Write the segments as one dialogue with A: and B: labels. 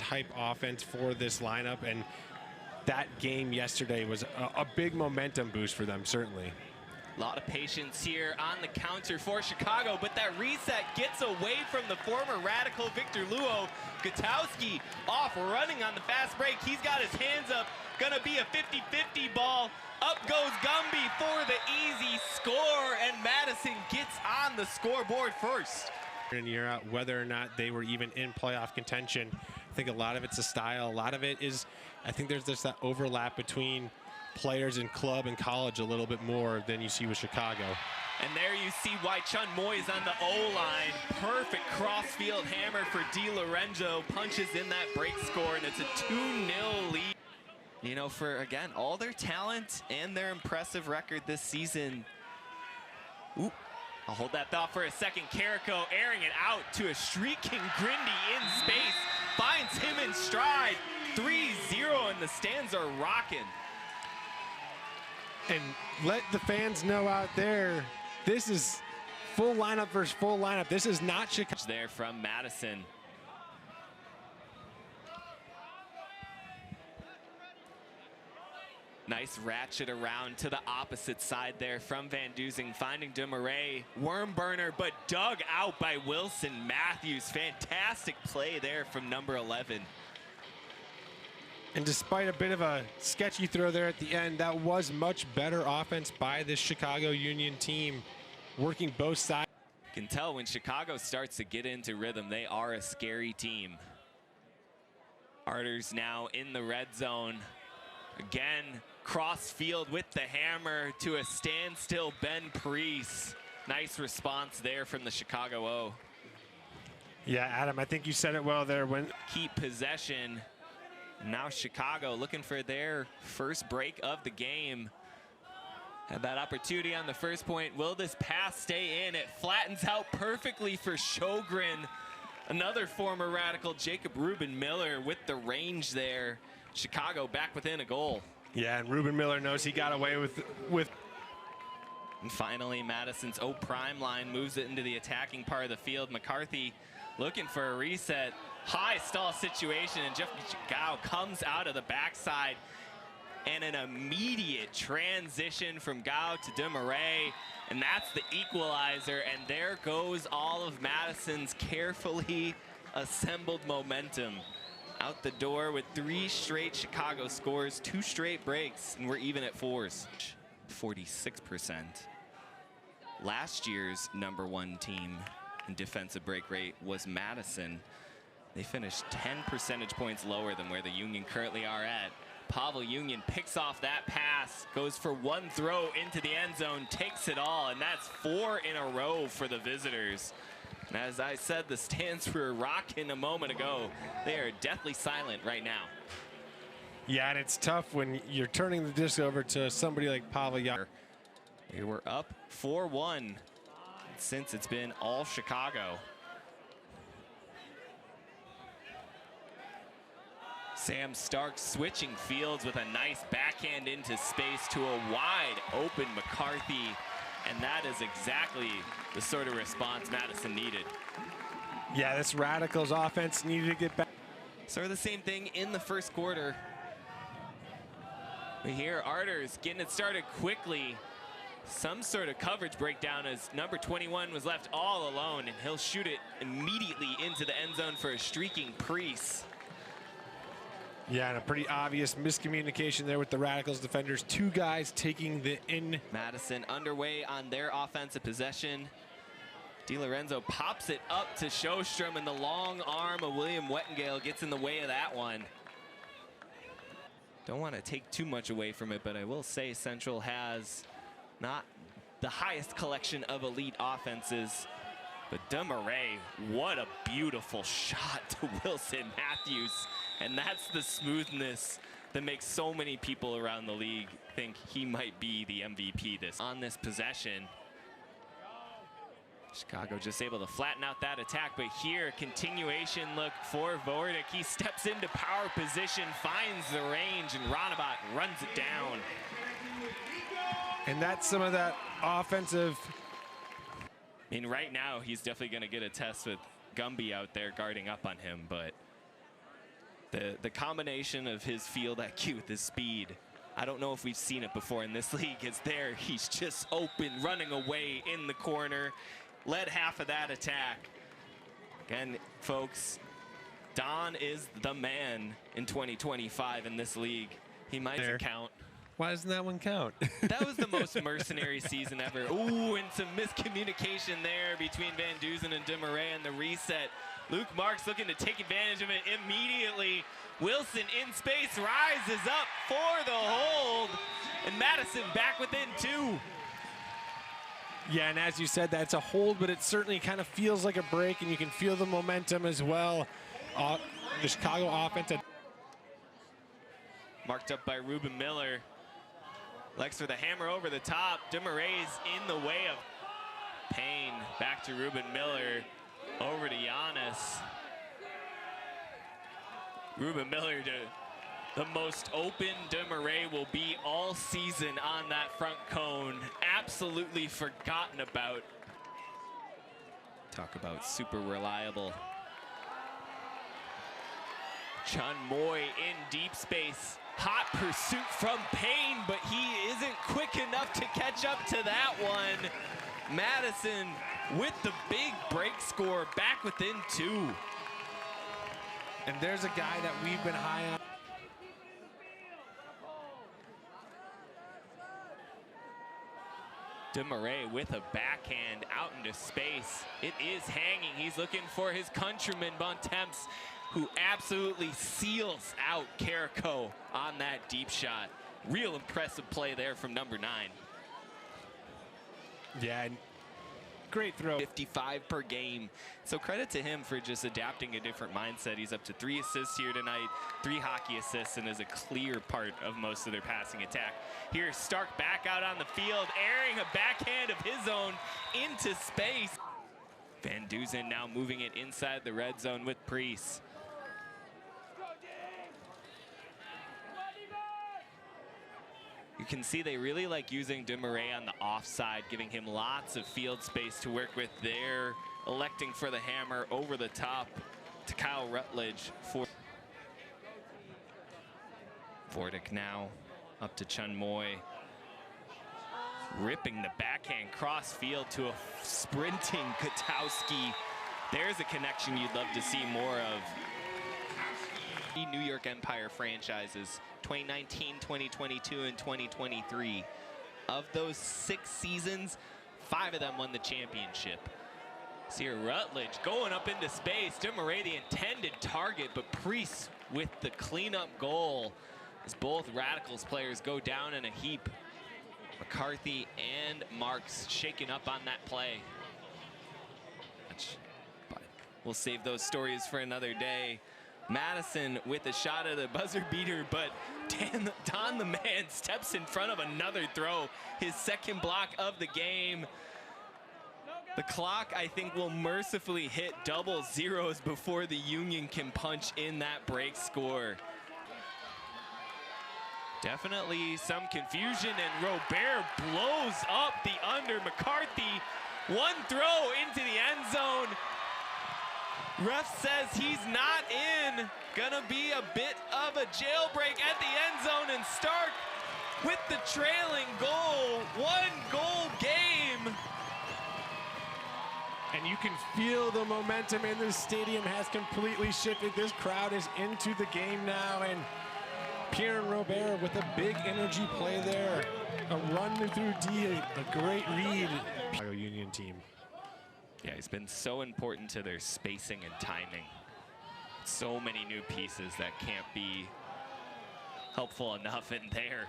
A: type offense for this lineup, and that game yesterday was a big momentum boost for them, certainly.
B: A lot of patience here on the counter for Chicago, but that reset gets away from the former Radical Victor Luo. Gutowski off running on the fast break. He's got his hands up. Gonna be a 50-50 ball. Up goes Gumby for the easy score, and Madison gets on the scoreboard first.
A: And year out, whether or not they were even in playoff contention, I think a lot of it's a style. A lot of it is, I think there's just that overlap between players in club and college a little bit more than you see with Chicago.
B: And there you see why Chun Moy is on the O-line. Perfect cross-field hammer for Di Lorenzo. Punches in that break score, and it's a 2-0 lead. You know, for, again, all their talent and their impressive record this season. Ooh, I'll hold that thought for a second. Carrico airing it out to a shrieking Grindy in space. Finds him in stride. 3-0, and the stands are rocking.
A: And let the fans know out there, this is full lineup versus full lineup. This is not Chicago.
B: There from Madison. Nice ratchet around to the opposite side there from Van Duzing, finding DeMarais. Worm burner, but dug out by Wilson Matthews. Fantastic play there from number 11.
A: And despite a bit of a sketchy throw there at the end, that was much better offense by this Chicago Union team, working both sides.
B: You can tell when Chicago starts to get into rhythm, they are a scary team. Arters now in the red zone. Again, cross field with the hammer to a standstill Ben Priest. Nice response there from the Chicago O.
A: Yeah, Adam, I think you said it well there. When
B: keep possession. Now Chicago looking for their first break of the game. Had that opportunity on the first point. Will this pass stay in? It flattens out perfectly for Sjogren. Another former Radical, Jacob Ruben Miller, with the range there. Chicago back within a goal.
A: Yeah, and Ruben Miller knows he got away with.
B: And finally, Madison's O-prime line moves it into the attacking part of the field. McCarthy looking for a reset. High stall situation, and Jeff Gao comes out of the backside, and an immediate transition from Gao to DeMarais, and that's the equalizer, and there goes all of Madison's carefully assembled momentum. Out the door with 3 straight Chicago scores, 2 straight breaks, and we're even at 4s. 46%. Last year's #1 team in defensive break rate was Madison. They finished 10 percentage points lower than where the Union currently are at. Pavel Union picks off that pass, goes for 1 throw into the end zone, takes it all, and that's 4 in a row for the visitors. And as I said, the stands were rocking a moment ago. They are deathly silent right now.
A: Yeah, and it's tough when you're turning the disc over to somebody like Pavel Union.
B: They were up 4-1 since it's been all Chicago. Sam Stark switching fields with a nice backhand into space to a wide open McCarthy. And that is exactly the sort of response Madison needed.
A: Yeah, this Radicals offense needed to get back.
B: So the same thing in the first quarter. We hear Arters getting it started quickly. Some sort of coverage breakdown as number 21 was left all alone, and he'll shoot it immediately into the end zone for a streaking Priest.
A: Yeah, and a pretty obvious miscommunication there with the Radicals defenders. 2 guys taking the in.
B: Madison underway on their offensive possession. Di Lorenzo pops it up to Sjostrom, and the long arm of William Wettengale gets in the way of that one. Don't want to take too much away from it, but I will say Central has not the highest collection of elite offenses. But DeMarais, what a beautiful shot to Wilson Matthews. And that's the smoothness that makes so many people around the league think he might be the MVP on this possession. Chicago just able to flatten out that attack, but here, continuation look for Vordic. He steps into power position, finds the range, and Ronabat runs it down.
A: And that's some of that offensive.
B: I mean, right now, he's definitely going to get a test with Gumby out there guarding up on him, but The combination of his field IQ with his speed, I don't know if we've seen it before in this league. Is there, he's just open, running away in the corner, led half of that attack. Again, folks, Don is the man in 2025 in this league. He might count.
A: Why doesn't that one count?
B: That was the most mercenary season ever. Ooh, and some miscommunication there between Van Dusen and DeMarais and the reset. Luke Marks looking to take advantage of it immediately. Wilson in space rises up for the hold. And Madison back within 2.
A: Yeah, and as you said, that's a hold, but it certainly kind of feels like a break, and you can feel the momentum as well. The Chicago offense.
B: Marked up by Ruben Miller. Lex for the hammer over the top. DeMarais in the way of Payne. Back to Ruben Miller. Over to Giannis. Ruben Miller, the most open DeMarais will be all season on that front cone. Absolutely forgotten about. Talk about super reliable. Chun Moy in deep space. Hot pursuit from Payne, but he isn't quick enough to catch up to that one. Madison with the big break score, back within 2.
A: And there's a guy that we've been high on.
B: DeMarais with a backhand out into space. It is hanging. He's looking for his countryman, Bontemps, who absolutely seals out Carrico on that deep shot. Real impressive play there from number 9.
A: Yeah, great throw.
B: 55 per game. So credit to him for just adapting a different mindset. He's up to 3 assists here tonight, 3 hockey assists, and is a clear part of most of their passing attack. Here's Stark back out on the field, airing a backhand of his own into space. Van Dusen now moving it inside the red zone with Priest. You can see they really like using DeMarais on the offside, giving him lots of field space to work with there, electing for the hammer over the top to Kyle Rutledge. Vortic now up to Chun Moy. Ripping the backhand cross field to a sprinting Katowski. There's a connection you'd love to see more of. New York Empire franchises, 2019, 2022, and 2023. Of those 6 seasons, 5 of them won the championship. See here, Rutledge going up into space. DeMarais the intended target, but Priest with the cleanup goal as both Radicals players go down in a heap. McCarthy and Marks shaken up on that play. But we'll save those stories for another day. Madison with a shot at a buzzer beater, but Don the man steps in front of another throw. His second block of the game. The clock, I think, will mercifully hit double zeros before the Union can punch in that break score. Definitely some confusion, and Robert blows up the under. McCarthy, one throw into the end zone. Ref says he's not in. Gonna be a bit of a jailbreak at the end zone, and Stark with the trailing goal. 1-goal game.
A: And you can feel the momentum in the stadium has completely shifted. This crowd is into the game now, and Pierre Robert with a big energy play there. A run through D, a great read. Chicago Union team.
B: Yeah, he's been so important to their spacing and timing. So many new pieces that can't be helpful enough in there.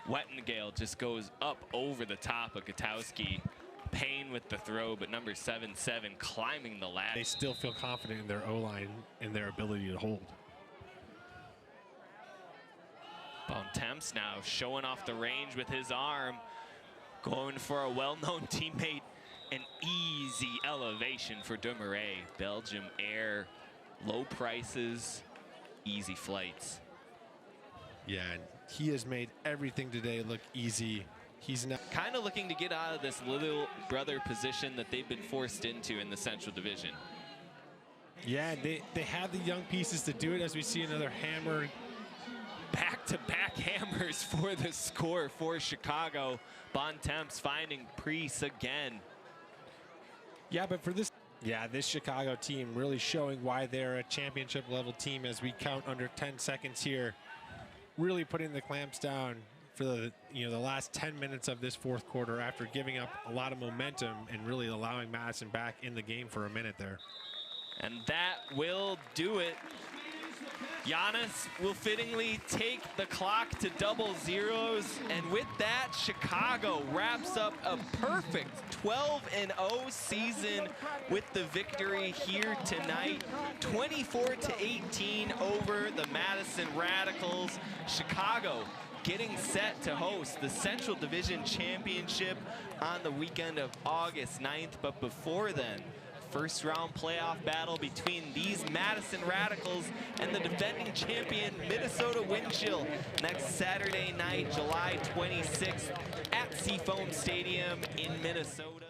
B: Wettengale just goes up over the top of Katowski. Payne with the throw, but number 7-7 climbing the ladder.
A: They still feel confident in their O-line and their ability to hold.
B: Bontemps now showing off the range with his arm. Going for a well-known teammate. An easy elevation for DeMarais. Belgium Air, low prices, easy flights.
A: Yeah, and he has made everything today look easy. He's not
B: kind of looking to get out of this little brother position that they've been forced into in the Central Division.
A: Yeah, they have the young pieces to do it, as we see another hammer.
B: Back-to-back hammers for the score for Chicago. Bontemps finding Priest again.
A: Yeah, but for this Chicago team really showing why they're a championship level team as we count under 10 seconds here. Really putting the clamps down for the last 10 minutes of this fourth quarter after giving up a lot of momentum and really allowing Madison back in the game for a minute there.
B: And that will do it. Giannis will fittingly take the clock to double zeros, and with that, Chicago wraps up a perfect 12-0 season with the victory here tonight, 24-18 over the Madison Radicals. Chicago getting set to host the Central Division Championship on the weekend of August 9th, but before then, first round playoff battle between these Madison Radicals and the defending champion Minnesota Wind Chill next Saturday night, July 26th at Seafoam Stadium in Minnesota.